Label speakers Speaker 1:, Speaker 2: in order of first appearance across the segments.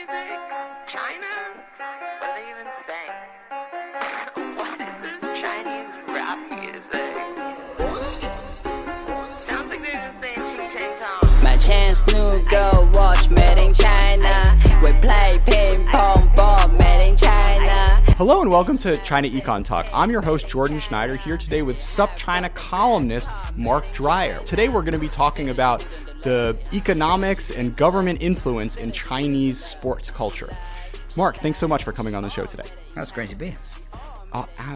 Speaker 1: music? China? What are they even saying? What is this Chinese rap music? Sounds like they're just saying ching chang chong.
Speaker 2: My chance new girl watch made in China. We play ping pong ball made in China.
Speaker 3: Hello and welcome to China Econ Talk. I'm your host Jordan Schneider here today with Sup China columnist Mark Dreyer. Today we're going to be talking about the economics and government influence in Chinese sports culture. Mark, thanks so much for coming on the show today.
Speaker 4: That's great to be here.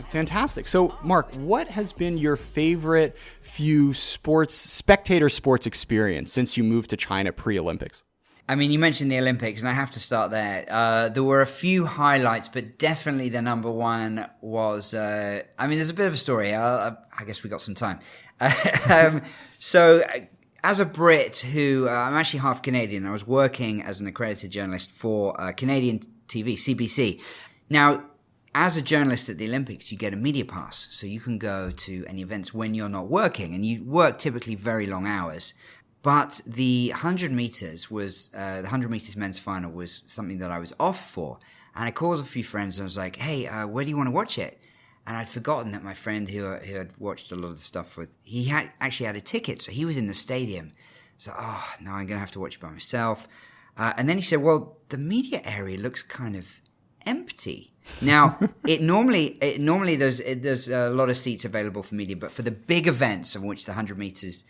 Speaker 3: Fantastic. So, Mark, what has been your favorite few spectator sports experience since you moved to China pre-Olympics?
Speaker 4: I mean, you mentioned the Olympics, and I have to start there. There were a few highlights, but definitely the number one was, there's a bit of a story. I guess we got some time. So, as a Brit who, I'm actually half Canadian, I was working as an accredited journalist for Canadian TV, CBC. Now, as a journalist at the Olympics, you get a media pass, so you can go to any events when you're not working, and you work typically very long hours. But the 100 meters was, the 100 meters men's final was something that I was off for. And I called a few friends and I was like, hey, where do you want to watch it? And I'd forgotten that my friend who had watched a lot of the stuff with, he actually had a ticket. So he was in the stadium. So, now I'm going to have to watch it by myself. And then he said, well, the media area looks kind of empty. Now, normally there's a lot of seats available for media, but for the big events of which the 100 meters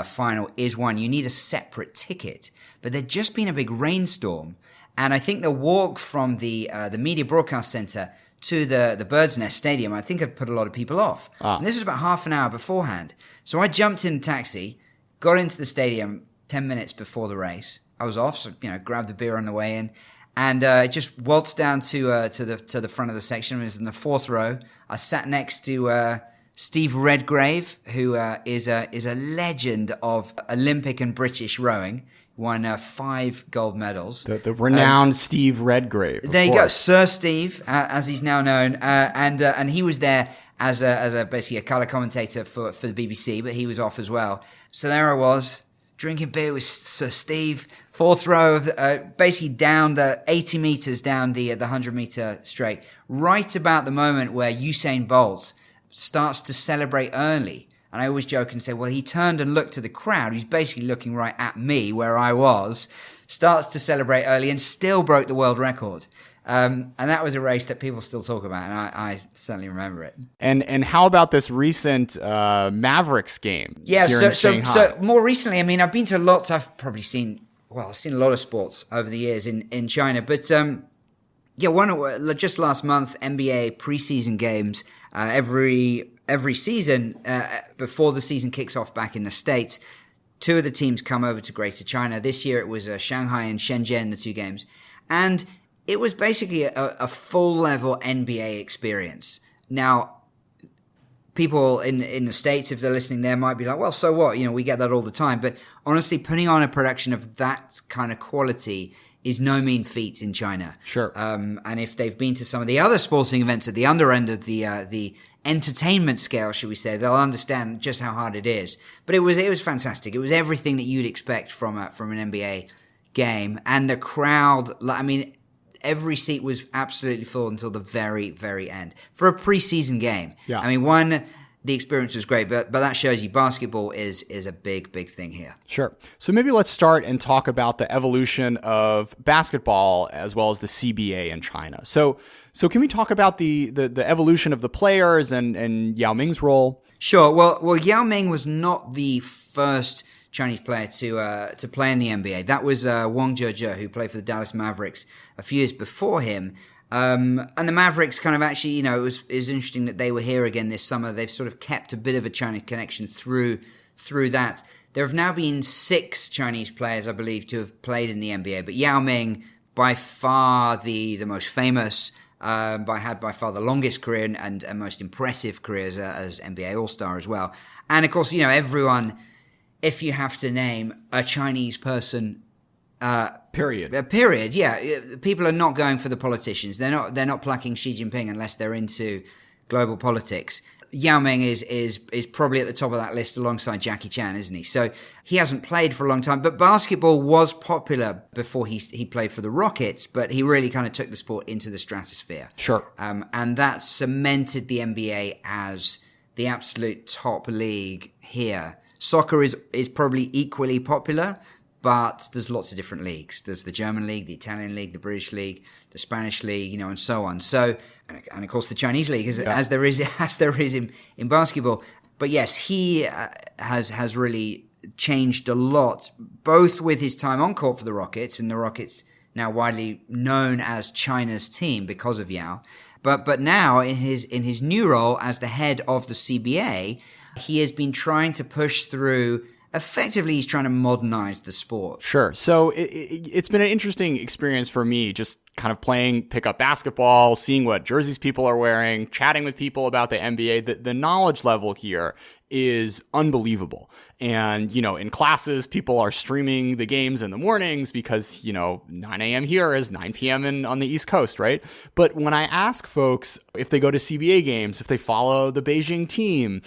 Speaker 4: final is one, you need a separate ticket. But there'd just been a big rainstorm, and I think the walk from the media broadcast center to the Bird's Nest Stadium, I think had put a lot of people off. And this was about half an hour beforehand. So I jumped in a taxi, got into the stadium 10 minutes before the race. I was off, so grabbed a beer on the way in. And just waltzed down to the front of the section. It was in the fourth row. I sat next to Steve Redgrave, who is a legend of Olympic and British rowing. Won 5 gold medals.
Speaker 3: The renowned Steve Redgrave.
Speaker 4: There you go, Sir Steve, as he's now known, and he was there as basically a color commentator for the BBC, but he was off as well. So there I was drinking beer with Sir Steve. Fourth row, basically down the 80 meters down the 100 meter straight, right about the moment where Usain Bolt starts to celebrate early. And I always joke and say, well, he turned and looked to the crowd. He's basically looking right at me where I was, starts to celebrate early and still broke the world record. And that was a race that people still talk about, and I certainly remember it.
Speaker 3: And how about this recent Mavericks game?
Speaker 4: Yeah,
Speaker 3: here in Shanghai?
Speaker 4: So more recently, I've been to lots. I've probably seen a lot of sports over the years in China. But just last month, NBA preseason games. Every season before the season kicks off back in the States, 2 of the teams come over to Greater China. This year it was Shanghai and Shenzhen, the 2 games, and it was basically a full level NBA experience. Now, people in the States, if they're listening there, might be like, well, so what? We get that all the time. But honestly, putting on a production of that kind of quality is no mean feat in China.
Speaker 3: Sure.
Speaker 4: And if they've been to some of the other sporting events at the under end of the entertainment scale, should we say, they'll understand just how hard it is. But it was fantastic. It was everything that you'd expect from an NBA game. And the crowd, every seat was absolutely full until the very, very end for a preseason game.
Speaker 3: Yeah.
Speaker 4: The experience was great, but that shows you basketball is a big, big thing here.
Speaker 3: Sure. So maybe let's start and talk about the evolution of basketball as well as the CBA in China. So can we talk about the evolution of the players and Yao Ming's role?
Speaker 4: Sure. Well, Yao Ming was not the first Chinese player to play in the NBA. That was Wang Zhezhe, who played for the Dallas Mavericks a few years before him. And the Mavericks kind of actually, it was interesting that they were here again this summer. They've sort of kept a bit of a China connection through that. There have now been 6 Chinese players, I believe, to have played in the NBA. But Yao Ming, by far the most famous, had by far the longest career and most impressive career as NBA All-Star as well. And of course, everyone, if you have to name a Chinese person,
Speaker 3: Period.
Speaker 4: Yeah. People are not going for the politicians. They're not plucking Xi Jinping unless they're into global politics. Yao Ming is probably at the top of that list alongside Jackie Chan, isn't he? So he hasn't played for a long time, but basketball was popular before he played for the Rockets, but he really kind of took the sport into the stratosphere.
Speaker 3: Sure.
Speaker 4: And that cemented the NBA as the absolute top league here. Soccer is probably equally popular, but there's lots of different leagues. There's the German league, the Italian league, the British league, the Spanish league, and so on. So, and of course the Chinese league, as there is in basketball. But yes, he has really changed a lot, both with his time on court for the Rockets, and the Rockets now widely known as China's team because of Yao. But now in his new role as the head of the CBA, he has been trying to push through. Effectively, he's trying to modernize the sport.
Speaker 3: Sure. So it's been an interesting experience for me, just kind of playing pickup basketball, seeing what jerseys people are wearing, chatting with people about the NBA. The knowledge level here is unbelievable. And, in classes, people are streaming the games in the mornings because, 9 a.m. here is 9 p.m. on the East Coast, right? But when I ask folks if they go to CBA games, if they follow the Beijing team,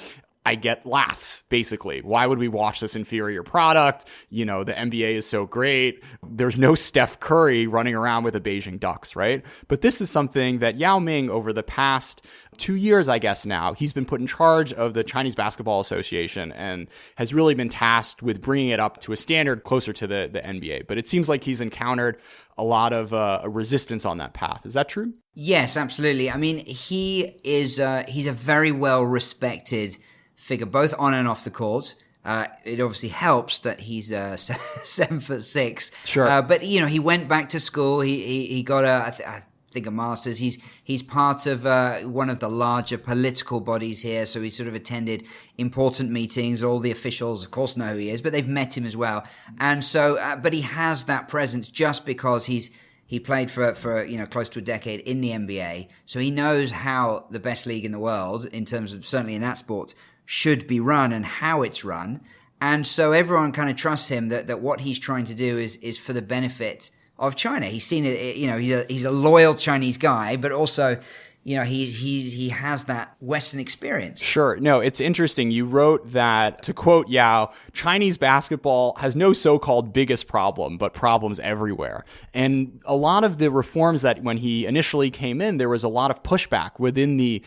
Speaker 3: I get laughs, basically. Why would we watch this inferior product? The NBA is so great. There's no Steph Curry running around with the Beijing Ducks, right? But this is something that Yao Ming, over the past 2 years, I guess now, he's been put in charge of the Chinese Basketball Association and has really been tasked with bringing it up to a standard closer to the NBA. But it seems like he's encountered a lot of resistance on that path. Is that true?
Speaker 4: Yes, absolutely. I mean, he's a very well-respected figure, both on and off the court. It obviously helps that he's 7'6".
Speaker 3: Sure.
Speaker 4: But he went back to school. He got I think a master's. He's part of one of the larger political bodies here, so he's sort of attended important meetings. All the officials, of course, know who he is, but they've met him as well. And so, but he has that presence just because he played for close to a decade in the NBA, so he knows how the best league in the world, in terms of certainly in that sport, should be run and how it's run. And so everyone kind of trusts him that what he's trying to do is for the benefit of China. He's seen it, he's a loyal Chinese guy, but also, he has that Western experience.
Speaker 3: Sure. No, it's interesting. You wrote that, to quote Yao, Chinese basketball has no so-called biggest problem, but problems everywhere. And a lot of the reforms that when he initially came in, there was a lot of pushback within the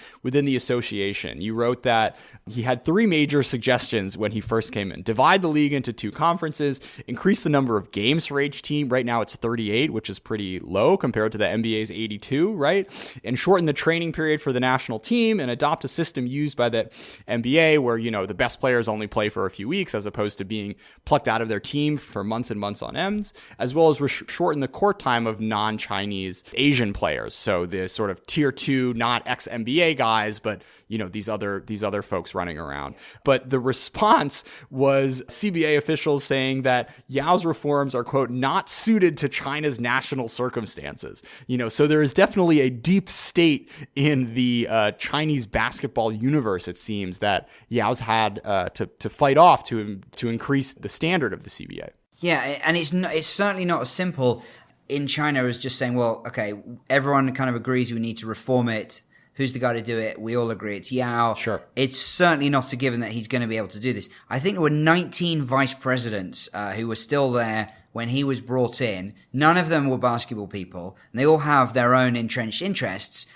Speaker 3: association. You wrote that he had 3 major suggestions when he first came in. Divide the league into 2 conferences, increase the number of games for each team. Right now it's 38, which is pretty low compared to the NBA's 82, right? And shorten the training period for the national team and adopt a system used by the NBA where, the best players only play for a few weeks as opposed to being plucked out of their team for months and months on ends, as well as shorten the court time of non-Chinese Asian players. So the sort of tier 2, not ex-NBA guys, but, these other folks running around. But the response was CBA officials saying that Yao's reforms are, quote, not suited to China's national circumstances. So there is definitely a deep state in the Chinese basketball universe, it seems, that Yao's had to fight off to increase the standard of the CBA.
Speaker 4: Yeah, and it's certainly not as simple in China as just saying, well, okay, everyone kind of agrees we need to reform it. Who's the guy to do it? We all agree it's Yao.
Speaker 3: Sure.
Speaker 4: It's certainly not a given that he's going to be able to do this. I think there were 19 vice presidents who were still there when he was brought in. None of them were basketball people. And they all have their own entrenched interests,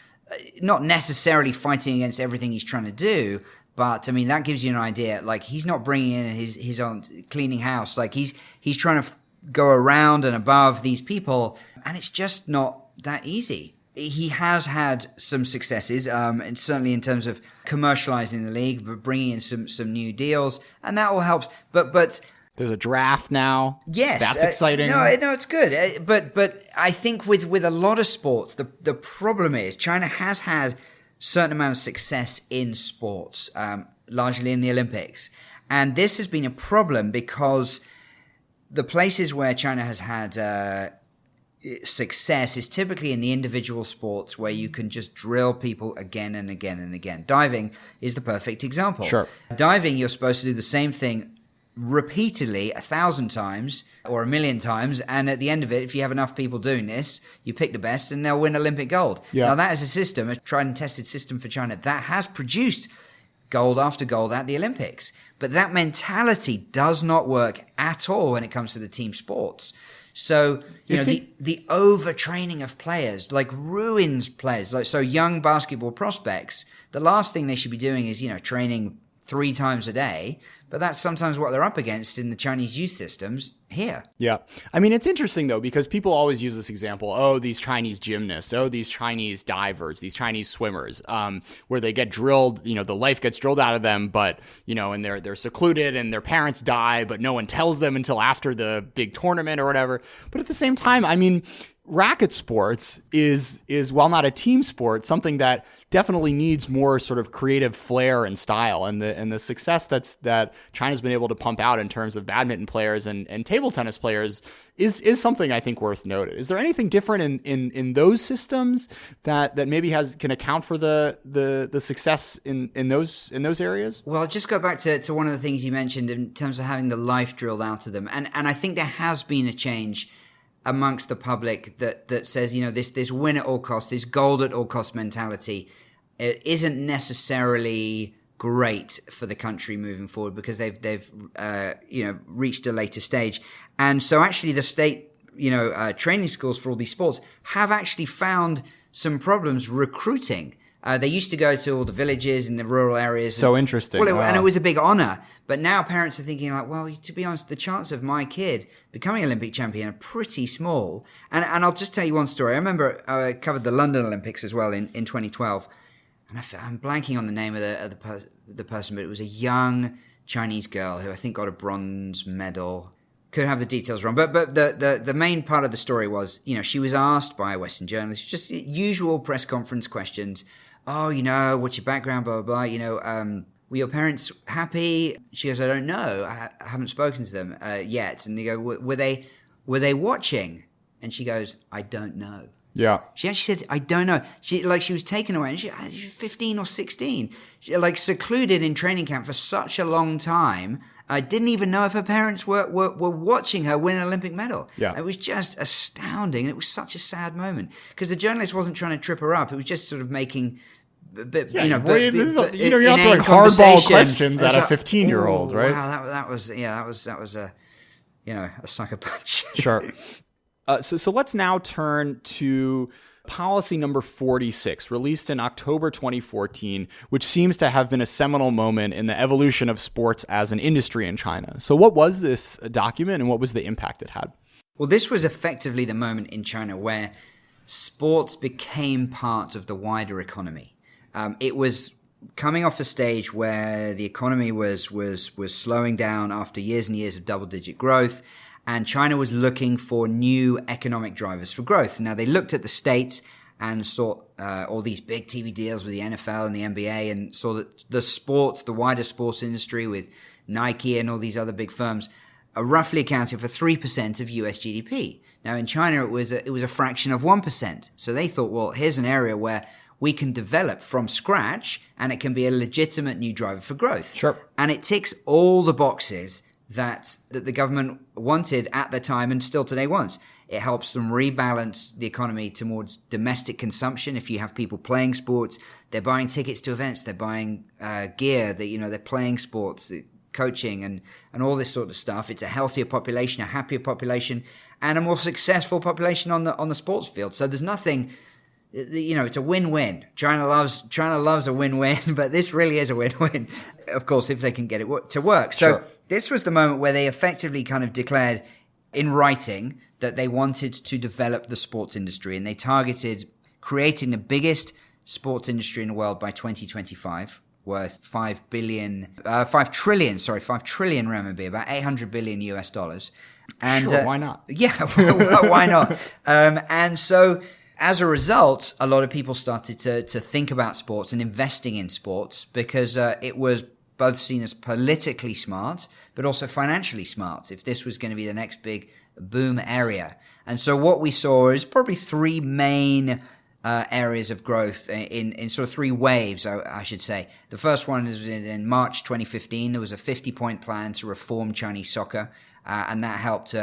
Speaker 4: not necessarily fighting against everything he's trying to do. But, I mean, that gives you an idea. Like, he's not bringing in his own cleaning house. Like, he's trying to go around and above these people. And it's just not that easy. He has had some successes, and certainly in terms of commercializing the league, but bringing in some new deals, and that all helps. But
Speaker 3: there's a draft now.
Speaker 4: Yes,
Speaker 3: that's exciting.
Speaker 4: No, it's good. But I think with a lot of sports, the problem is China has had certain amount of success in sports, largely in the Olympics, and this has been a problem because the places where China has had success is typically in the individual sports where you can just drill people again and again and again. Diving is the perfect example.
Speaker 3: Sure.
Speaker 4: Diving, you're supposed to do the same thing repeatedly 1,000 times or 1,000,000 times, and at the end of it, if you have enough people doing this, you pick the best and they'll win Olympic gold.
Speaker 3: Yeah.
Speaker 4: Now that is a system, a tried and tested system for China that has produced gold after gold at the Olympics. But that mentality does not work at all when it comes to the team sports. So, the overtraining of players like ruins players. So young basketball prospects, the last thing they should be doing is, training 3 times a day. But that's sometimes what they're up against in the Chinese youth systems here.
Speaker 3: Yeah. I mean, it's interesting, though, because people always use this example. Oh, these Chinese gymnasts. Oh, these Chinese divers, these Chinese swimmers, where they get drilled, the life gets drilled out of them, but, and they're secluded and their parents die, but no one tells them until after the big tournament or whatever. But at the same time, I mean, racket sports is while not a team sport, something that definitely needs more sort of creative flair and style, and the success that China's been able to pump out in terms of badminton players and table tennis players is something I think worth noting. Is there anything different in those systems that maybe can account for the success in those areas?
Speaker 4: Well, just go back to one of the things you mentioned in terms of having the life drilled out of them, and I think there has been a change amongst the public that says, this win at all costs, this gold at all cost mentality, it isn't necessarily great for the country moving forward because they've reached a later stage. And so actually the state, training schools for all these sports have actually found some problems recruiting. They used to go to all the villages in the rural areas.
Speaker 3: So interesting.
Speaker 4: Well, and it was a big honor. But now parents are thinking like, well, to be honest, the chance of my kid becoming Olympic champion are pretty small. And I'll just tell you one story. I remember I covered the London Olympics as well in 2012. And I'm blanking on the name of the person, but it was a young Chinese girl who I think got a bronze medal. Could have the details wrong, but the main part of the story was, she was asked by a Western journalist, just usual press conference questions. Oh, what's your background, blah, blah, blah, were your parents happy? She goes, I don't know. I haven't spoken to them yet. And they go, were they watching? And she goes, I don't know.
Speaker 3: Yeah.
Speaker 4: She actually said, I don't know. She was taken away, and she was 15 or 16. She, secluded in training camp for such a long time. Didn't even know if her parents were watching her win an Olympic medal.
Speaker 3: Yeah.
Speaker 4: It was just astounding. It was such a sad moment because the journalist wasn't trying to trip her up. It was just sort of making...
Speaker 3: you're not throwing hardball questions at a 15-year-old, right?
Speaker 4: Wow, that was a sucker punch.
Speaker 3: Sure. So let's now turn to policy number 46, released in October 2014, which seems to have been a seminal moment in the evolution of sports as an industry in China. So what was this document and what was the impact it had?
Speaker 4: Well, this was effectively the moment in China where sports became part of the wider economy. It was coming off a stage where the economy was slowing down after years and years of double-digit growth, and China was looking for new economic drivers for growth. Now, they looked at the States and saw all these big TV deals with the NFL and the NBA and saw that the wider sports industry with Nike and all these other big firms are roughly accounting for 3% of US GDP. Now, in China, it was a fraction of 1%. So they thought, well, here's an area where we can develop from scratch and it can be a legitimate new driver for growth.
Speaker 3: Sure.
Speaker 4: And it ticks all the boxes that the government wanted at the time and still today wants. It helps them rebalance the economy towards domestic consumption. If you have people playing sports, they're buying tickets to events, they're buying gear, they're playing sports, coaching and all this sort of stuff. It's a healthier population, a happier population, and a more successful population on the sports field. So there's nothing... it's a win-win. China loves a win-win, but this really is a win-win, of course, if they can get it to work. So
Speaker 3: Sure.
Speaker 4: This was the moment where they effectively kind of declared in writing that they wanted to develop the sports industry, and they targeted creating the biggest sports industry in the world by 2025, worth 5 trillion renminbi, about 800 billion US dollars. And
Speaker 3: Sure, why not?
Speaker 4: Yeah, why not? And so as a result, a lot of people started to think about sports and investing in sports because it was both seen as politically smart, but also financially smart, if this was going to be the next big boom area. And so what we saw is probably 3 main areas of growth in sort of 3 waves, I should say. The first one is in March 2015. There was a 50-point plan to reform Chinese soccer, and that helped.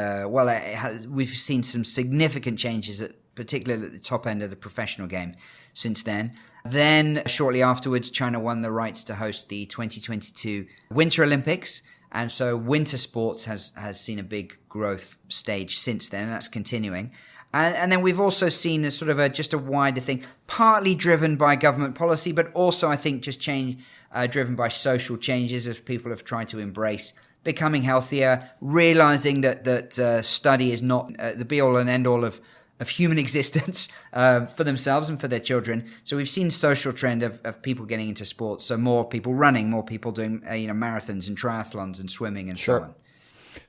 Speaker 4: We've seen some significant changes particularly at the top end of the professional game since then. Then, shortly afterwards, China won the rights to host the 2022 Winter Olympics. And so winter sports has seen a big growth stage since then, and that's continuing. And then we've also seen a sort of just a wider thing, partly driven by government policy, but also I think just driven by social changes as people have tried to embrace becoming healthier, realizing that study is not the be-all and end-all of human existence for themselves and for their children. So we've seen social trend of people getting into sports. So more people running, more people doing marathons and triathlons and swimming and so on.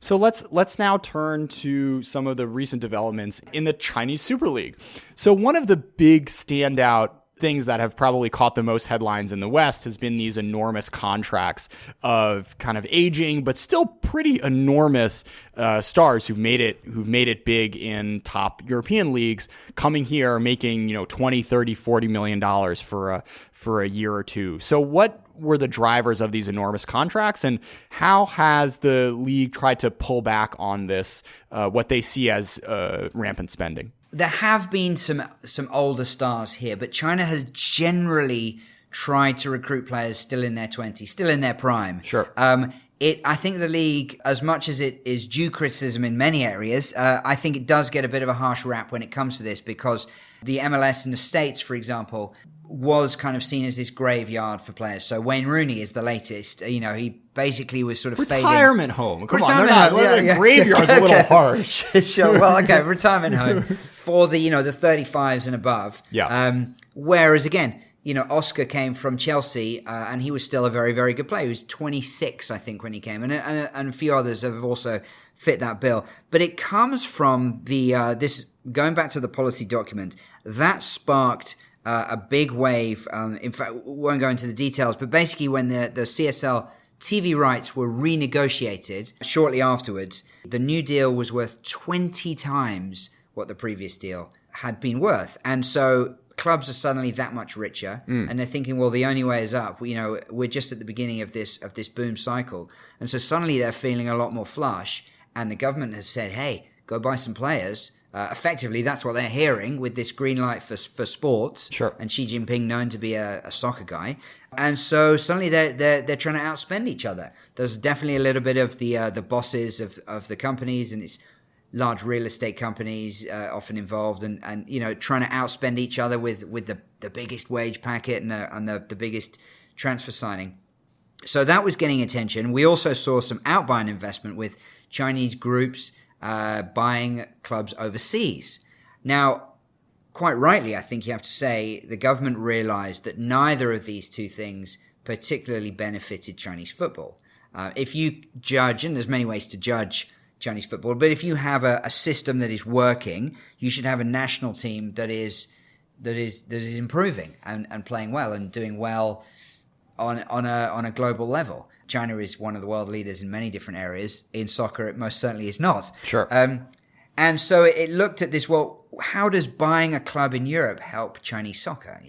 Speaker 3: So let's now turn to some of the recent developments in the Chinese Super League. So one of the big standout things that have probably caught the most headlines in the West has been these enormous contracts of kind of aging but still pretty enormous stars who've made it big in top European leagues coming here making 20, 30, 40 million dollars for a year or two. So what were the drivers of these enormous contracts, and how has the league tried to pull back on this, what they see as rampant spending?
Speaker 4: There have been some older stars here, but China has generally tried to recruit players still in their 20s, still in their prime.
Speaker 3: Sure.
Speaker 4: I think the league, as much as it is due criticism in many areas, I think it does get a bit of a harsh rap when it comes to this, because the MLS in the States, for example, was kind of seen as this graveyard for players. So Wayne Rooney is the latest. He basically was sort of
Speaker 3: retirement home. Come
Speaker 4: retirement
Speaker 3: on, they're not,
Speaker 4: home.
Speaker 3: Graveyard's a little harsh.
Speaker 4: Sure. Well, okay, retirement home for the the 35s and above.
Speaker 3: Yeah.
Speaker 4: Whereas again, Oscar came from Chelsea, and he was still a very, very good player. He was 26, I think, when he came, and a few others have also fit that bill. But it comes from this going back to the policy document that sparked a big wave. In fact, we won't go into the details, but basically when the CSL TV rights were renegotiated shortly afterwards, the new deal was worth 20 times what the previous deal had been worth. And so clubs are suddenly that much richer, and they're thinking, well, the only way is up. We're just at the beginning of this boom cycle. And so suddenly they're feeling a lot more flush, and the government has said, hey, go buy some players. Effectively, that's what they're hearing with this green light for sports.
Speaker 3: Sure. And
Speaker 4: Xi Jinping known to be a soccer guy, and so suddenly they're trying to outspend each other. There's definitely a little bit of the bosses of the companies, and it's large real estate companies often involved, and trying to outspend each other with the biggest wage packet and the biggest transfer signing. So that was getting attention. We also saw some outbound investment with Chinese groups buying clubs overseas. Now, quite rightly, I think you have to say, the government realized that neither of these two things particularly benefited Chinese football. If you judge, and there's many ways to judge Chinese football, but if you have a system that is working, you should have a national team that is improving and playing well and doing well on a global level. China is one of the world leaders in many different areas. In soccer, it most certainly is not.
Speaker 3: Sure.
Speaker 4: And so it looked at this, well, how does buying a club in Europe help Chinese soccer?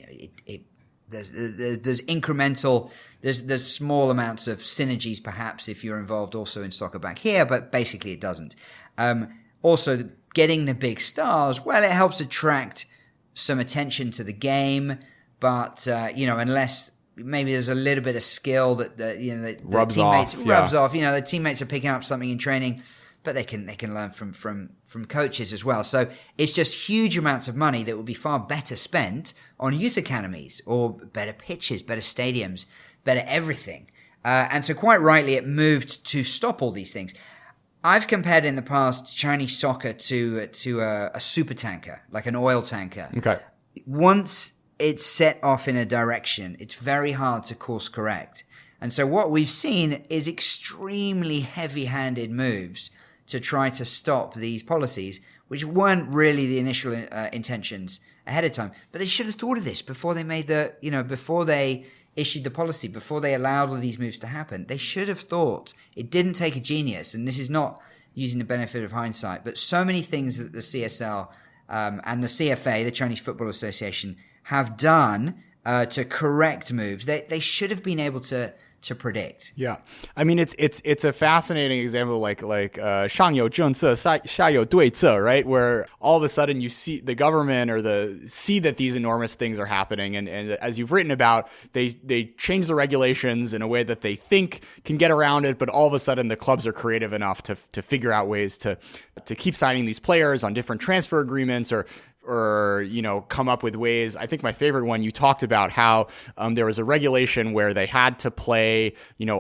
Speaker 4: There's incremental, there's small amounts of synergies perhaps if you're involved also in soccer back here, but basically it doesn't. Also, getting the big stars, well, it helps attract some attention to the game, but unless maybe there's a little bit of skill that the
Speaker 3: rubs
Speaker 4: teammates
Speaker 3: off.
Speaker 4: Rubs off. The teammates are picking up something in training, but they can learn from coaches as well. So it's just huge amounts of money that would be far better spent on youth academies or better pitches, better stadiums, better everything. And so quite rightly, it moved to stop all these things. I've compared in the past Chinese soccer to a super tanker, like an oil tanker.
Speaker 3: Okay.
Speaker 4: Once it's set off in a direction, it's very hard to course correct. And so what we've seen is extremely heavy-handed moves to try to stop these policies, which weren't really the initial intentions ahead of time. But they should have thought of this before they made before they issued the policy, before they allowed all these moves to happen. They should have thought. It didn't take a genius, and this is not using the benefit of hindsight, but so many things that the CSL and the CFA, the Chinese Football Association, have done to correct moves. They should have been able to to predict.
Speaker 3: Yeah, I mean it's a fascinating example, like 上有政策下有对策, right? Where all of a sudden you see the government or see that these enormous things are happening, and as you've written about, they change the regulations in a way that they think can get around it, but all of a sudden the clubs are creative enough to figure out ways to keep signing these players on different transfer agreements or come up with ways. I think my favorite one, you talked about how there was a regulation where they had to play,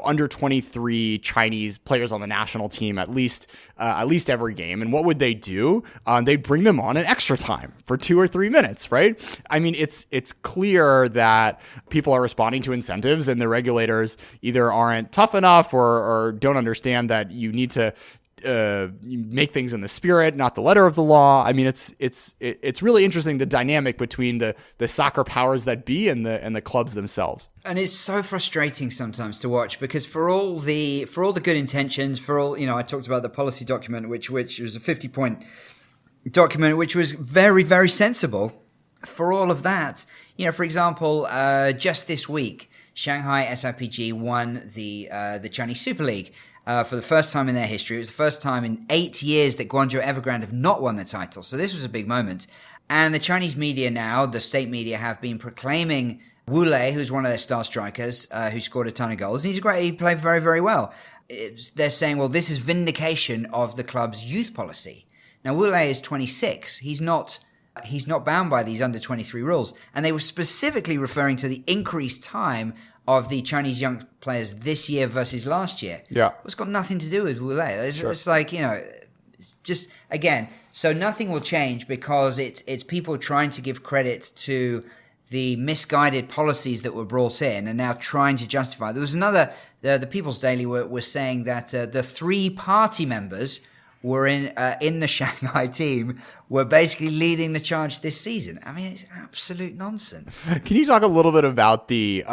Speaker 3: under 23 Chinese players on the national team at least every game. And what would they do? They'd bring them on in extra time for 2 or 3 minutes, right? I mean, it's clear that people are responding to incentives, and the regulators either aren't tough enough or don't understand that you need to make things in the spirit, not the letter of the law. I mean, it's really interesting, the dynamic between the soccer powers that be and the clubs themselves.
Speaker 4: And it's so frustrating sometimes to watch, because for all the good intentions, I talked about the policy document, which was a 50-point document, which was very, very sensible. For all of that, for example, just this week, Shanghai SIPG won the Chinese Super League. For the first time in their history. It was the first time in 8 years that Guangzhou Evergrande have not won the title. So this was a big moment. And the Chinese media now, the state media, have been proclaiming Wu Lei, who's one of their star strikers, who scored a ton of goals. And he played very, very well. They're saying, well, this is vindication of the club's youth policy. Now, Wu Lei is 26. He's not bound by these under-23 rules. And they were specifically referring to the increased time of the Chinese young players this year versus last year.
Speaker 3: Yeah.
Speaker 4: It's got nothing to do with Wu Lei. It's like, it's just, again, so nothing will change because it's people trying to give credit to the misguided policies that were brought in and now trying to justify. There was another, the People's Daily were saying that the 3 party members were in the Shanghai team were basically leading the charge this season. I mean, it's absolute nonsense.
Speaker 3: Can you talk a little bit about the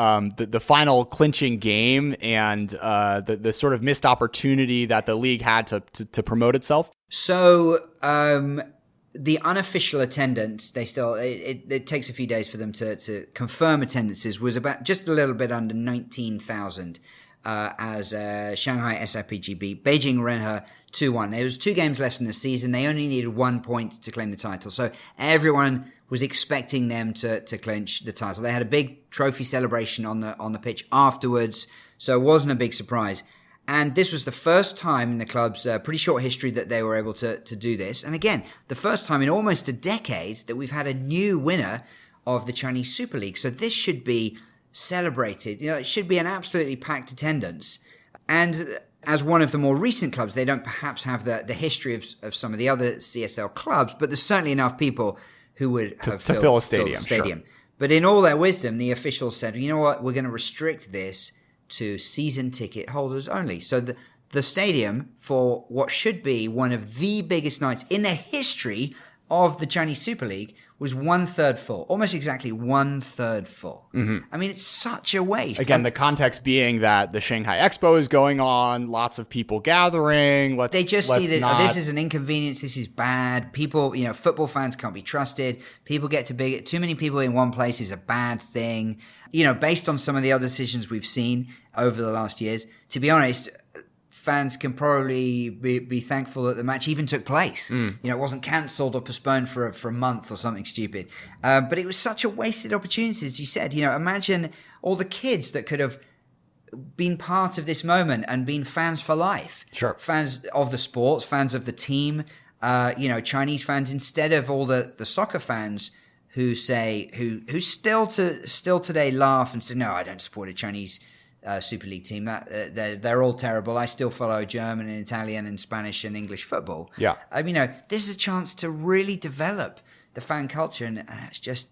Speaker 3: final clinching game and the sort of missed opportunity that the league had to promote itself?
Speaker 4: So the unofficial attendance, it takes a few days for them to confirm attendances, was about just a little bit under 19,000 as Shanghai SIPG beat Beijing Renhe 2-1. There was 2 games left in the season. They only needed 1 point to claim the title. So everyone was expecting them to clinch the title. They had a big trophy celebration on the pitch afterwards, so it wasn't a big surprise. And this was the first time in the club's pretty short history that they were able to do this. And again, the first time in almost a decade that we've had a new winner of the Chinese Super League. So this should be celebrated. It should be an absolutely packed attendance. And as one of the more recent clubs, they don't perhaps have the history of some of the other CSL clubs, but there's certainly enough people who would have
Speaker 3: to fill a stadium. Sure.
Speaker 4: But in all their wisdom, the officials said, you know what, we're going to restrict this to season ticket holders only. So the stadium, for what should be one of the biggest nights in the history of the Chinese Super League, was 1/3 full, almost exactly 1/3 full. Mm-hmm. I mean, it's such a waste.
Speaker 3: Again, the context being that the Shanghai Expo is going on, lots of people gathering.
Speaker 4: They just see that this is an inconvenience, this is bad. People, football fans can't be trusted. People get too many people in one place is a bad thing. Based on some of the other decisions we've seen over the last years, to be honest, fans can probably be thankful that the match even took place. It wasn't cancelled or postponed for a month or something stupid. But it was such a wasted opportunity, as you said. Imagine all the kids that could have been part of this moment and been fans for life.
Speaker 3: Sure.
Speaker 4: Fans of the sports, fans of the team, Chinese fans, instead of all the soccer fans who still today laugh and say, no, I don't support a Chinese Super League team. That they're all terrible. I still follow German and Italian and Spanish and English football.
Speaker 3: Yeah.
Speaker 4: This is a chance to really develop the fan culture, and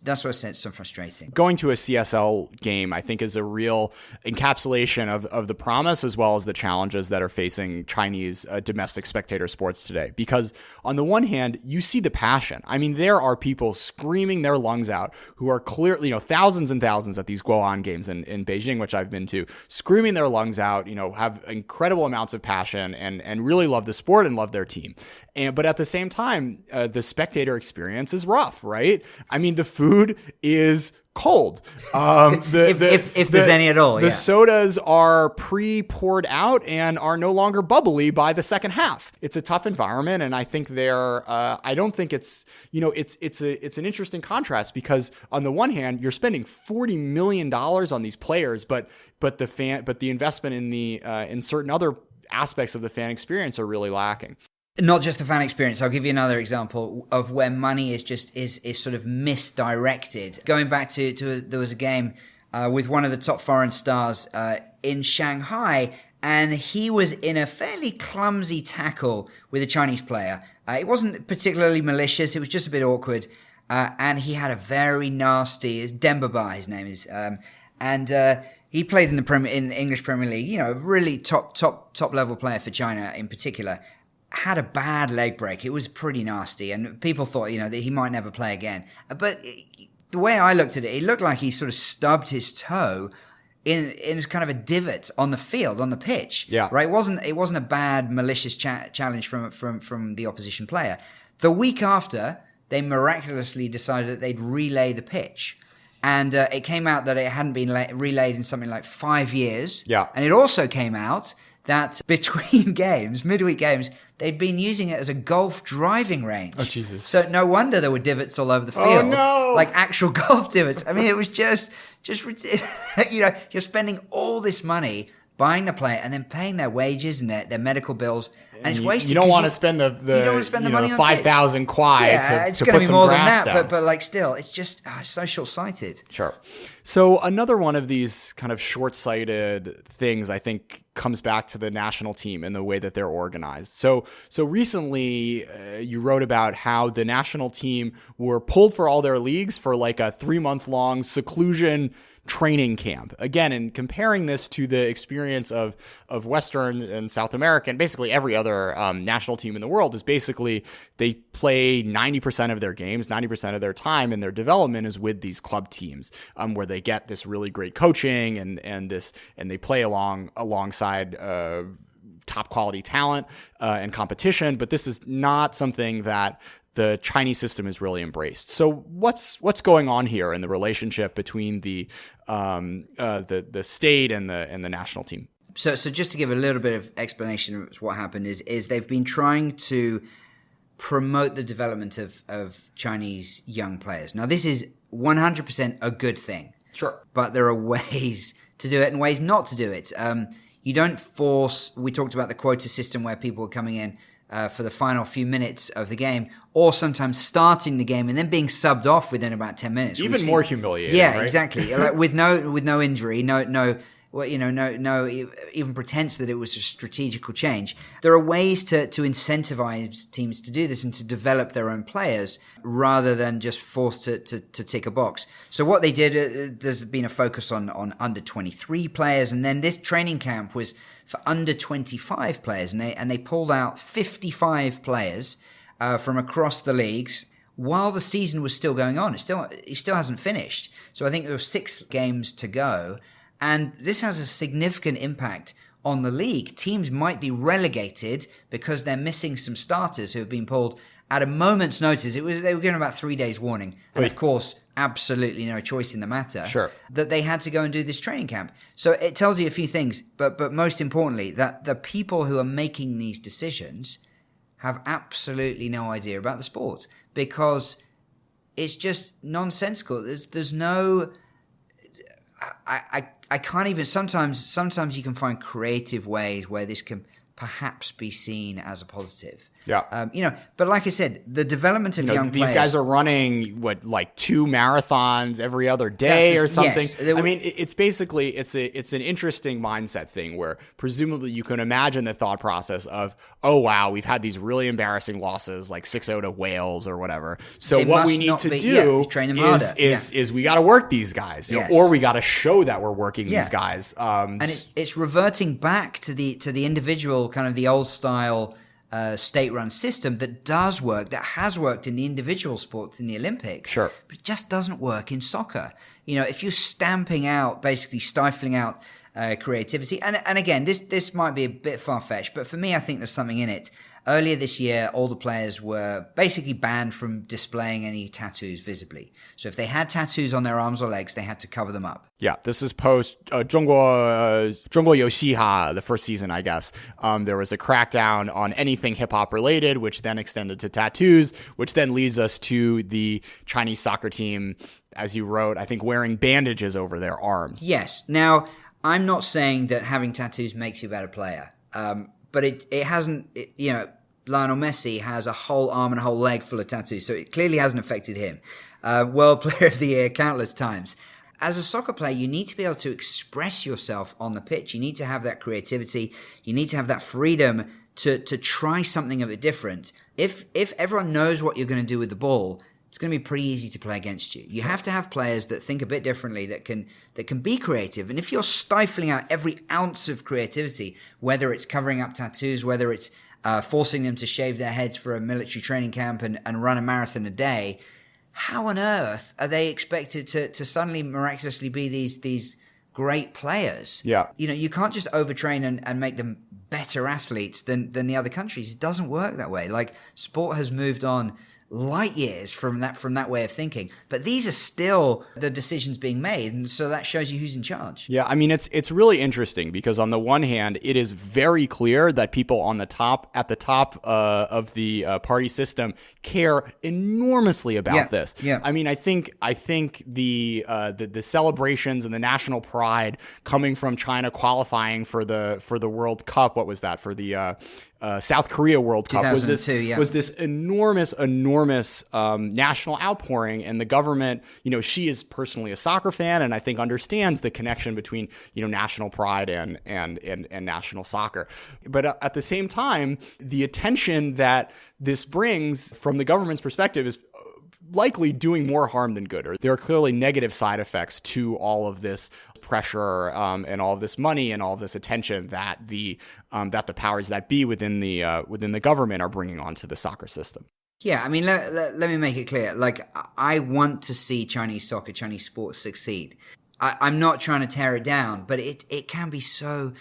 Speaker 4: that's what I said, it's so frustrating.
Speaker 3: Going to a CSL game, I think, is a real encapsulation of the promise as well as the challenges that are facing Chinese domestic spectator sports today. Because on the one hand, you see the passion. I mean, there are people screaming their lungs out who are clearly, thousands and thousands at these Guoan games in Beijing, which I've been to, screaming their lungs out, have incredible amounts of passion and really love the sport and love their team. But at the same time, the spectator experience is rough, right? I mean, the food is cold.
Speaker 4: If there's any at all.
Speaker 3: The sodas are pre-poured out and are no longer bubbly by the second half. It's a tough environment, and I think I don't think it's an interesting contrast, because on the one hand, you're spending $40 million on these players, but the investment in certain other aspects of the fan experience are really lacking.
Speaker 4: Not just the fan experience. I'll give you another example of where money is sort of misdirected. Going back to there was a game with one of the top foreign stars in Shanghai, and he was in a fairly clumsy tackle with a Chinese player. It wasn't particularly malicious. It was just a bit awkward. And he had a very nasty, Demba Ba, his name is, and he played in the English Premier League. You know, really top level player for China in particular. Had a bad leg break. It was pretty nasty, and people thought, that he might never play again. But the way I looked at it, it looked like he sort of stubbed his toe in kind of a divot on the field, on the pitch.
Speaker 3: Yeah.
Speaker 4: Right. It wasn't a bad malicious challenge from the opposition player. The week after, they miraculously decided that they'd relay the pitch. And it came out that it hadn't been relayed in something like 5 years.
Speaker 3: Yeah.
Speaker 4: And it also came out that between games, midweek games, they'd been using it as a golf driving range.
Speaker 3: Oh, Jesus.
Speaker 4: So no wonder there were divots all over the field.
Speaker 3: Oh, no.
Speaker 4: Like actual golf divots. I mean, it was just you're spending all this money buying the player and then paying their wages and their medical bills. And it's wasted.
Speaker 3: You don't want to spend the money on 5,000 kwai
Speaker 4: it's
Speaker 3: to
Speaker 4: going
Speaker 3: put
Speaker 4: to be
Speaker 3: some
Speaker 4: more than
Speaker 3: grass
Speaker 4: that,
Speaker 3: down.
Speaker 4: but like still, it's just so short-sighted.
Speaker 3: Sure. So another one of these kind of short-sighted things, I think, comes back to the national team and the way that they're organized. So recently you wrote about how the national team were pulled for all their leagues for like a 3-month-long seclusion training camp. Again, and comparing this to the experience of Western and South America, and basically every other national team in the world, is basically they play 90% of their games, 90% of their time, and their development is with these club teams, where they get this really great coaching and they play alongside top quality talent and competition. But this is not something that the Chinese system is really embraced. So what's going on here in the relationship between the state and the national team?
Speaker 4: So just to give a little bit of explanation of what happened is they've been trying to promote the development of Chinese young players. Now this is 100% a good thing.
Speaker 3: Sure.
Speaker 4: But there are ways to do it and ways not to do it. You don't force. We talked about the quota system where people are coming in for the final few minutes of the game, or sometimes starting the game and then being subbed off within about 10 minutes.
Speaker 3: Even more humiliating.
Speaker 4: Yeah,
Speaker 3: right?
Speaker 4: exactly. Like with no injury, no even pretense that it was a strategical change. There are ways to incentivize teams to do this and to develop their own players rather than just forced to tick a box. So what they did, there's been a focus on under 23 players, and then this training camp was for under 25 players, and they pulled out 55 players from across the leagues while the season was still going on. It still hasn't finished. So I think there were 6 games to go. And this has a significant impact on the league. Teams might be relegated because they're missing some starters who have been pulled at a moment's notice. They were given about 3 days warning. And of course, absolutely no choice in the matter.
Speaker 3: Sure.
Speaker 4: That they had to go and do this training camp. So it tells you a few things, but most importantly, that the people who are making these decisions have absolutely no idea about the sport, because it's just nonsensical. There's no... I can't even, sometimes you can find creative ways where this can perhaps be seen as a positive.
Speaker 3: Yeah.
Speaker 4: But like I said, the development of young players.
Speaker 3: These guys are running, like 2 marathons every other day or something.
Speaker 4: Yes.
Speaker 3: I mean, it's basically, it's an interesting mindset thing where presumably you can imagine the thought process of, oh, wow, we've had these really embarrassing losses like 6-0 to Wales or whatever. So what we need to do
Speaker 4: train them harder.
Speaker 3: is we got to work these guys, or we got to show that we're working these guys.
Speaker 4: And it's reverting back to the individual, kind of the old style state-run system that does work, that has worked in the individual sports in the Olympics.
Speaker 3: Sure.
Speaker 4: But it just doesn't work in soccer. If you're stamping out, basically stifling out creativity, and again, this might be a bit far-fetched, but for me, I think there's something in it. Earlier this year, all the players were basically banned from displaying any tattoos visibly. So if they had tattoos on their arms or legs, they had to cover them up.
Speaker 3: Yeah, this is post 中国游戏哈, the first season, I guess. There was a crackdown on anything hip-hop related, which then extended to tattoos, which then leads us to the Chinese soccer team, as you wrote, I think wearing bandages over their arms.
Speaker 4: Yes. Now, I'm not saying that having tattoos makes you a better player, but it hasn't, Lionel Messi has a whole arm and a whole leg full of tattoos, so it clearly hasn't affected him. World Player of the Year countless times. As a soccer player, you need to be able to express yourself on the pitch. You need to have that creativity. You need to have that freedom to try something a bit different. If everyone knows what you're going to do with the ball, it's going to be pretty easy to play against you. You have to have players that think a bit differently, that can be creative. And if you're stifling out every ounce of creativity, whether it's covering up tattoos, whether it's forcing them to shave their heads for a military training camp and run a marathon a day, how on earth are they expected to suddenly miraculously be these great players?
Speaker 3: Yeah.
Speaker 4: You can't just overtrain and make them better athletes than the other countries. It doesn't work that way. Like, sport has moved on light years from that way of thinking, but these are still the decisions being made, and so that shows you who's in charge.
Speaker 3: Yeah, I mean, it's really interesting because on the one hand, it is very clear that people at the top of the party system care enormously about this.
Speaker 4: Yeah.
Speaker 3: I mean, I think the celebrations and the national pride coming from China qualifying for the World Cup. What was that for the South Korea World Cup was this enormous national outpouring, and the government, she is personally a soccer fan, and I think understands the connection between national pride and national soccer. But at the same time, the attention that this brings from the government's perspective is likely doing more harm than good, or there are clearly negative side effects to all of this pressure and all of this money and all of this attention that the powers that be within the government are bringing onto the soccer system.
Speaker 4: Yeah, I mean, let me make it clear. Like, I want to see Chinese soccer, Chinese sports succeed. I'm not trying to tear it down, but it can be so,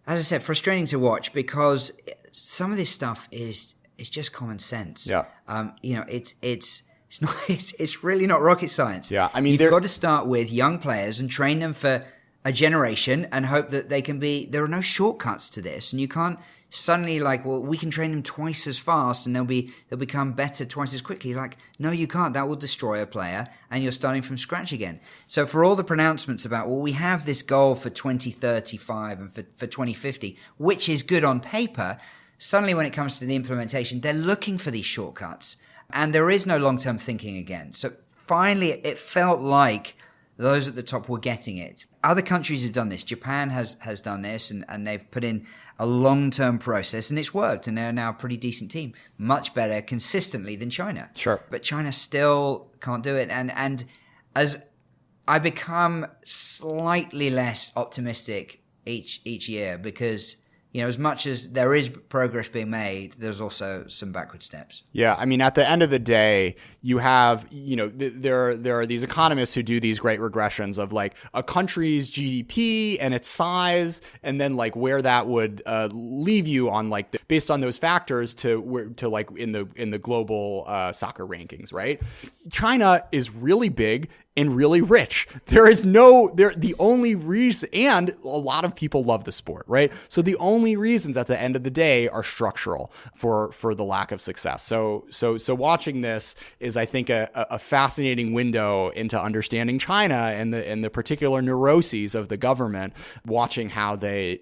Speaker 4: as I said, frustrating to watch because some of this stuff is just common sense.
Speaker 3: Yeah.
Speaker 4: It's really not rocket science.
Speaker 3: Yeah, I mean,
Speaker 4: you've got to start with young players and train them for a generation and hope that they can be. There are no shortcuts to this, and you can't suddenly we can train them twice as fast and they'll become better twice as quickly. Like, no, you can't. That will destroy a player, and you're starting from scratch again. So for all the pronouncements about, we have this goal for 2035 and for 2050, which is good on paper, suddenly when it comes to the implementation, they're looking for these shortcuts. And there is no long-term thinking again. So finally, it felt like those at the top were getting it. Other countries have done this. Japan has done this, and they've put in a long-term process, and it's worked. And they're now a pretty decent team. Much better consistently than China.
Speaker 3: Sure.
Speaker 4: But China still can't do it. And as I become slightly less optimistic each year because as much as there is progress being made, there's also some backward steps.
Speaker 3: Yeah, I mean, at the end of the day, you have, there are these economists who do these great regressions of like a country's GDP and its size, and then like where that would leave you on based on those factors to like in the global soccer rankings, right? China is really big and really rich. The only reason, and a lot of people love the sport, right? So the only reasons at the end of the day are structural for the lack of success. So watching this is, I think, a fascinating window into understanding China and the particular neuroses of the government, watching how they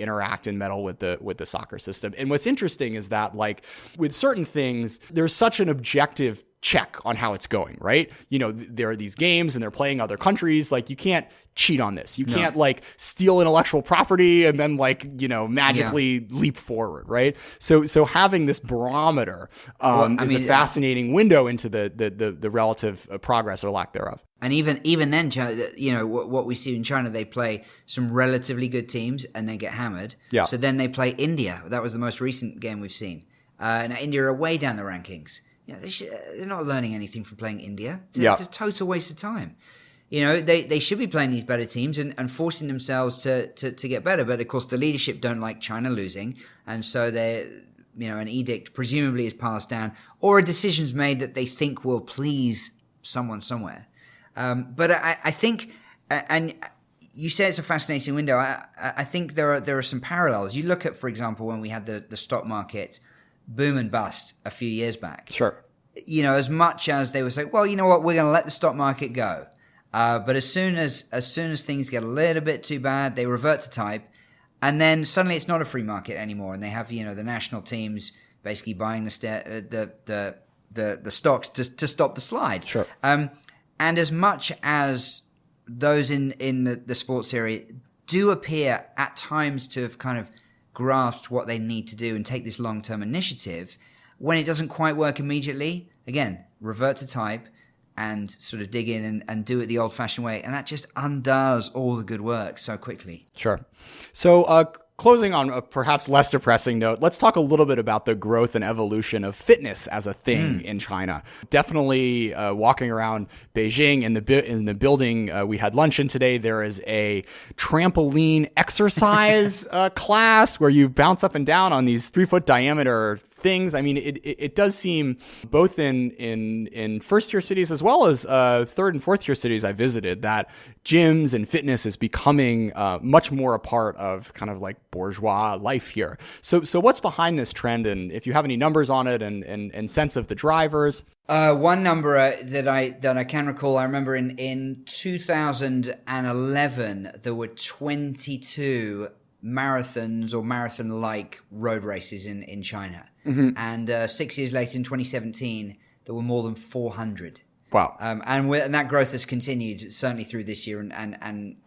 Speaker 3: interact and meddle with the soccer system. And what's interesting is that, like, with certain things, there's such an objective check on how it's going, right? There are these games and they're playing other countries. Like, you can't cheat on this. You can't steal intellectual property and then magically leap forward, right? So having this barometer is a fascinating window into the relative progress or lack thereof.
Speaker 4: And even then, what we see in China, they play some relatively good teams and they get hammered.
Speaker 3: Yeah.
Speaker 4: So then they play India. That was the most recent game we've seen. Now India are way down the rankings. They're not learning anything from playing India. It's a total waste of time. They should be playing these better teams and forcing themselves to get better. But of course, the leadership don't like China losing, and so an edict presumably is passed down, or a decision's made that they think will please someone somewhere. But I think, and you say it's a fascinating window. I think there are some parallels. You look at, for example, when we had the stock market boom and bust a few years back.
Speaker 3: Sure.
Speaker 4: As much as they were saying, well, you know what, we're going to let the stock market go. But as soon as things get a little bit too bad, they revert to type, and then suddenly it's not a free market anymore, and they have the national teams basically buying the stocks to stop the slide.
Speaker 3: Sure.
Speaker 4: And as much as those in the sports area do appear at times to have kind of grasped what they need to do and take this long-term initiative, when it doesn't quite work immediately, again, revert to type and sort of dig in and do it the old-fashioned way. And that just undoes all the good work so quickly.
Speaker 3: Sure. So closing on a perhaps less depressing note, let's talk a little bit about the growth and evolution of fitness as a thing in China. Definitely walking around Beijing in the building we had lunch in today, there is a trampoline exercise class where you bounce up and down on these 3-foot diameter things. I mean, it does seem both in first tier cities as well as third and fourth tier cities I visited that gyms and fitness is becoming much more a part of kind of like bourgeois life here. So what's behind this trend, and if you have any numbers on it and sense of the drivers?
Speaker 4: One number that I can recall, I remember in 2011 there were 22 marathons or marathon-like road races in China. Mm-hmm. And 6 years later, in 2017, there were more than 400.
Speaker 3: Wow!
Speaker 4: And that growth has continued certainly through this year and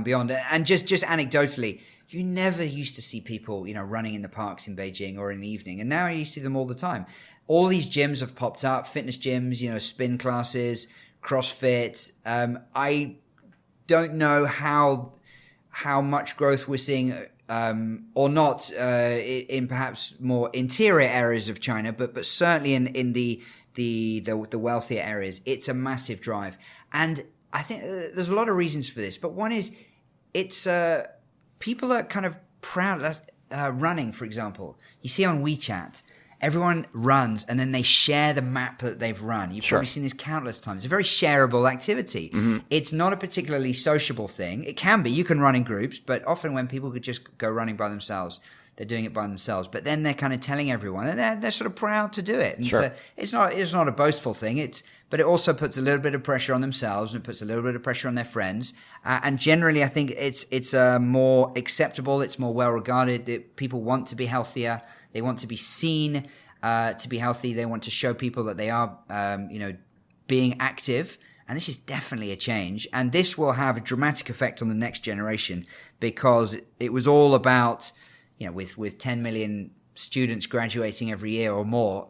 Speaker 4: beyond. And just anecdotally, you never used to see people running in the parks in Beijing or in the evening, and now you see them all the time. All these gyms have popped up, fitness gyms, spin classes, CrossFit. I don't know how much growth we're seeing or not in perhaps more interior areas of China, but certainly in the wealthier areas, it's a massive drive. And I think there's a lot of reasons for this, but one is it's people are kind of proud. Running, for example, you see on WeChat, everyone runs and then they share the map that they've run. You've probably seen this countless times. It's a very shareable activity. Mm-hmm. It's not a particularly sociable thing. It can be. You can run in groups, but often when people could just go running by themselves, they're doing it by themselves. But then they're kind of telling everyone, and they're sort of proud to do it. And so it's not a boastful thing. But it also puts a little bit of pressure on themselves and it puts a little bit of pressure on their friends. And generally, I think it's more acceptable. It's more well regarded. People want to be healthier. They want to be seen to be healthy. They want to show people that they are, being active. And this is definitely a change. And this will have a dramatic effect on the next generation because it was all about, with 10 million students graduating every year or more,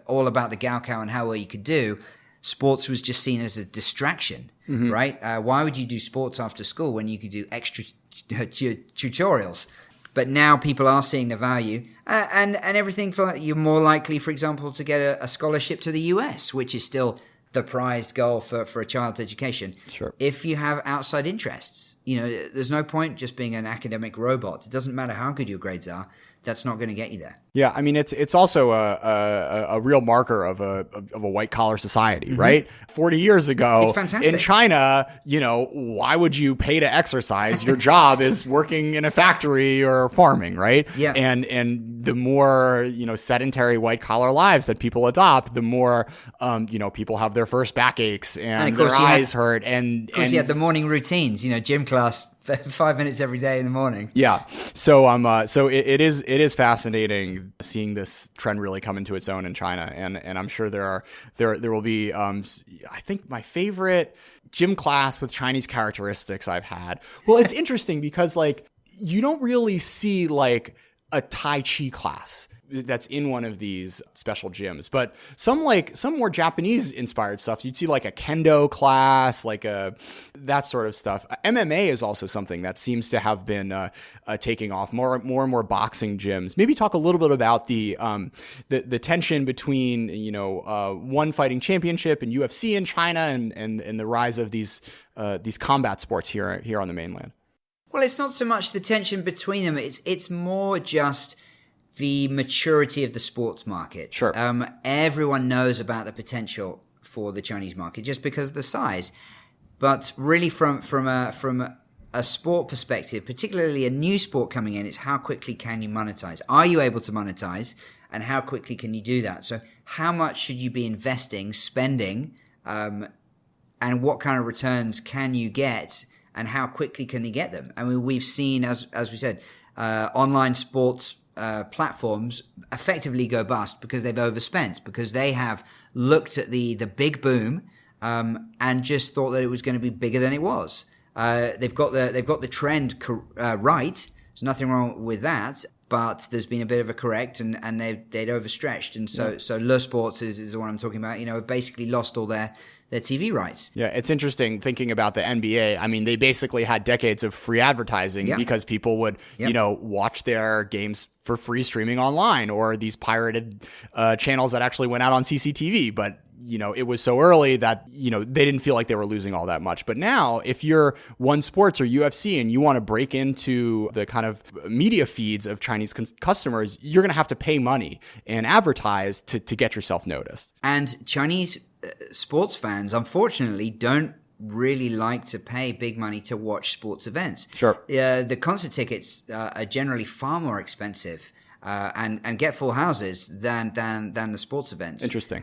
Speaker 4: all about the Gaokao and how well you could do. Sports was just seen as a distraction, mm-hmm. right? Why would you do sports after school when you could do extra tutorials? But now people are seeing the value and everything. You're more likely, for example, to get a scholarship to the US, which is still the prized goal for a child's education.
Speaker 3: Sure.
Speaker 4: If you have outside interests, there's no point just being an academic robot. It doesn't matter how good your grades are. That's not going to get you there.
Speaker 3: Yeah, I mean, it's also a real marker of a white collar society, mm-hmm. right? 40 years ago,
Speaker 4: it's fantastic.
Speaker 3: In China, why would you pay to exercise? Your job is working in a factory or farming, right?
Speaker 4: Yeah.
Speaker 3: And the more sedentary white collar lives that people adopt, the more people have their first backaches and their eyes hurt. And
Speaker 4: you had the morning routines, gym class. 5 minutes every day in the morning.
Speaker 3: Yeah. So it is fascinating seeing this trend really come into its own in China, and I'm sure there will be I think my favorite gym class with Chinese characteristics I've had. Well, it's interesting because you don't really see a Tai Chi class that's in one of these special gyms, but some more Japanese inspired stuff. You'd see a kendo class, that sort of stuff. MMA is also something that seems to have been taking off. More and more boxing gyms. Maybe talk a little bit about the tension between one fighting championship and UFC in China and the rise of these combat sports here on the mainland.
Speaker 4: Well, it's not so much the tension between them. It's more just the maturity of the sports market.
Speaker 3: Sure.
Speaker 4: Everyone knows about the potential for the Chinese market just because of the size. But really from a sport perspective, particularly a new sport coming in, it's how quickly can you monetize? Are you able to monetize? And how quickly can you do that? So how much should you be investing, spending, and what kind of returns can you get? And how quickly can you get them? I mean, we've seen, as we said, online sports platforms effectively go bust because they've overspent, because they have looked at the big boom and just thought that it was going to be bigger than it was. They've got the trend right. There's nothing wrong with that, but there's been a bit of a correct, and they'd overstretched, and so Le Sports is the one I'm talking about. Have basically lost all their TV rights.
Speaker 3: Yeah, it's interesting thinking about the NBA. I mean, they basically had decades of free advertising because people would, watch their games for free streaming online, or these pirated channels that actually went out on CCTV. But, it was so early that, they didn't feel like they were losing all that much. But now, if you're One Sports or UFC and you want to break into the kind of media feeds of Chinese customers, you're going to have to pay money and advertise to get yourself noticed.
Speaker 4: And Chinese sports fans, unfortunately, don't really like to pay big money to watch sports events.
Speaker 3: Sure.
Speaker 4: The concert tickets are generally far more expensive and get full houses than the sports events.
Speaker 3: Interesting.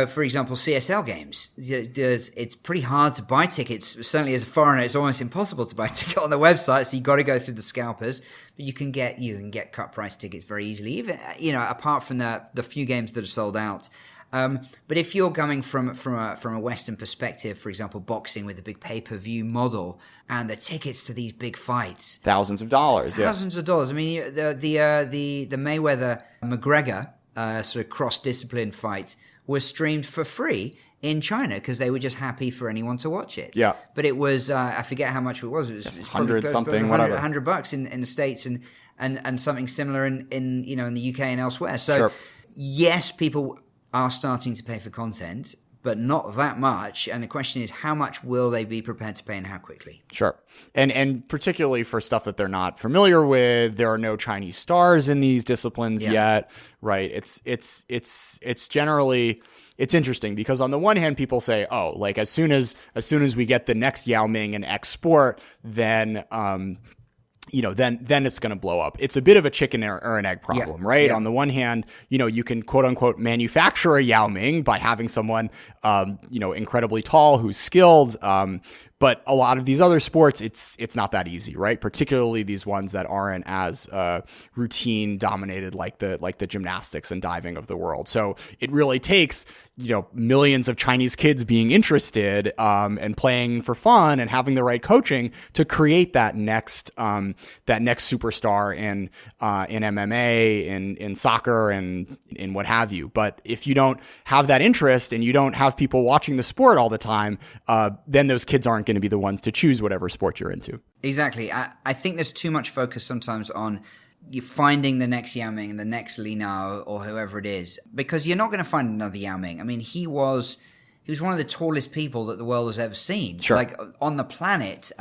Speaker 4: For example, CSL games, it's pretty hard to buy tickets. Certainly as a foreigner, it's almost impossible to buy a ticket on the website, so you've got to go through the scalpers. But you can get cut price tickets very easily, even apart from the few games that are sold out. But if you're coming from a Western perspective, for example, boxing with a big pay-per-view model and the tickets to these big fights,
Speaker 3: thousands of dollars.
Speaker 4: I mean, the Mayweather McGregor sort of cross-discipline fight was streamed for free in China because they were just happy for anyone to watch it.
Speaker 3: Yeah.
Speaker 4: But it was I forget how much it was. It was
Speaker 3: 100 something, whatever.
Speaker 4: $100 in the States and something similar in the UK and elsewhere. So
Speaker 3: sure.
Speaker 4: Yes, people are starting to pay for content, but not that much. And the question is, how much will they be prepared to pay and how quickly?
Speaker 3: Sure. And particularly for stuff that they're not familiar with, there are no Chinese stars in these disciplines yet, right? It's generally, it's interesting because on the one hand, people say, oh, like as soon as we get the next Yao Ming in X sport, then then it's going to blow up. It's a bit of a chicken or an egg problem, right? Yeah. On the one hand, you can quote unquote manufacture a Yao Ming by having someone, incredibly tall who's skilled. But a lot of these other sports, it's not that easy, right? Particularly these ones that aren't as routine dominated like the gymnastics and diving of the world. So it really takes millions of Chinese kids being interested and playing for fun and having the right coaching to create that next superstar in MMA, in soccer, and in what have you. But if you don't have that interest and you don't have people watching the sport all the time, then those kids aren't going to be the ones to choose whatever sport you're into.
Speaker 4: Exactly. I think there's too much focus sometimes on you finding the next Yao Ming, the next Li Na, or whoever it is, because you're not going to find another Yao Ming. I mean, he was one of the tallest people that the world has ever seen,
Speaker 3: sure,
Speaker 4: like on the planet.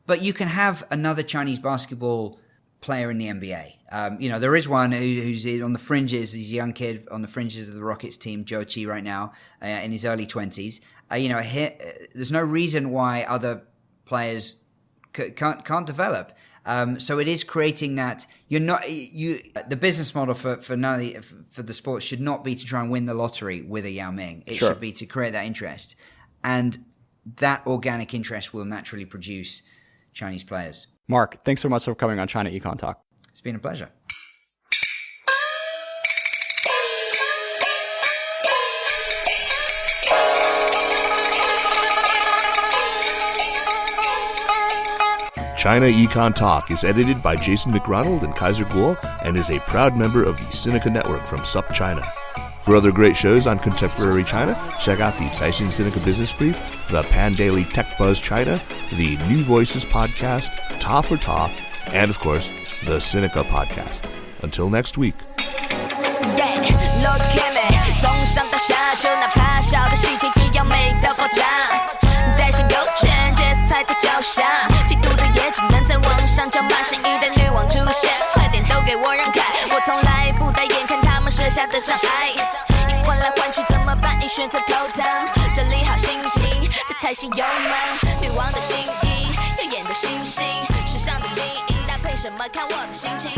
Speaker 4: But you can have another Chinese basketball player in the NBA. There is one who's on the fringes. He's a young kid on the fringes of the Rockets team, Joe Chi, right now, in his early 20s. There's no reason why other players can't develop. So it is creating that the business model for the sport should not be to try and win the lottery with a Yao Ming. It
Speaker 3: sure,
Speaker 4: should be to create that interest, and that organic interest will naturally produce Chinese players.
Speaker 3: Mark, thanks so much for coming on China Econ Talk.
Speaker 4: It's been a pleasure.
Speaker 5: China Econ Talk is edited by Jason McRonald and Kaiser Kuo and is a proud member of the Sinica Network from SupChina. For other great shows on contemporary China, check out the Caixin Sinica Business Brief, the Pan Daily Tech Buzz China, the New Voices Podcast, Ta for Ta, and of course, the Sinica Podcast. Until next week.
Speaker 6: 下的障碍。衣服换来换去怎么办？一选择头疼，这里好星星，在台下有门，女王的心意，耀眼的星星，时尚的基因搭配什么？看我的心情。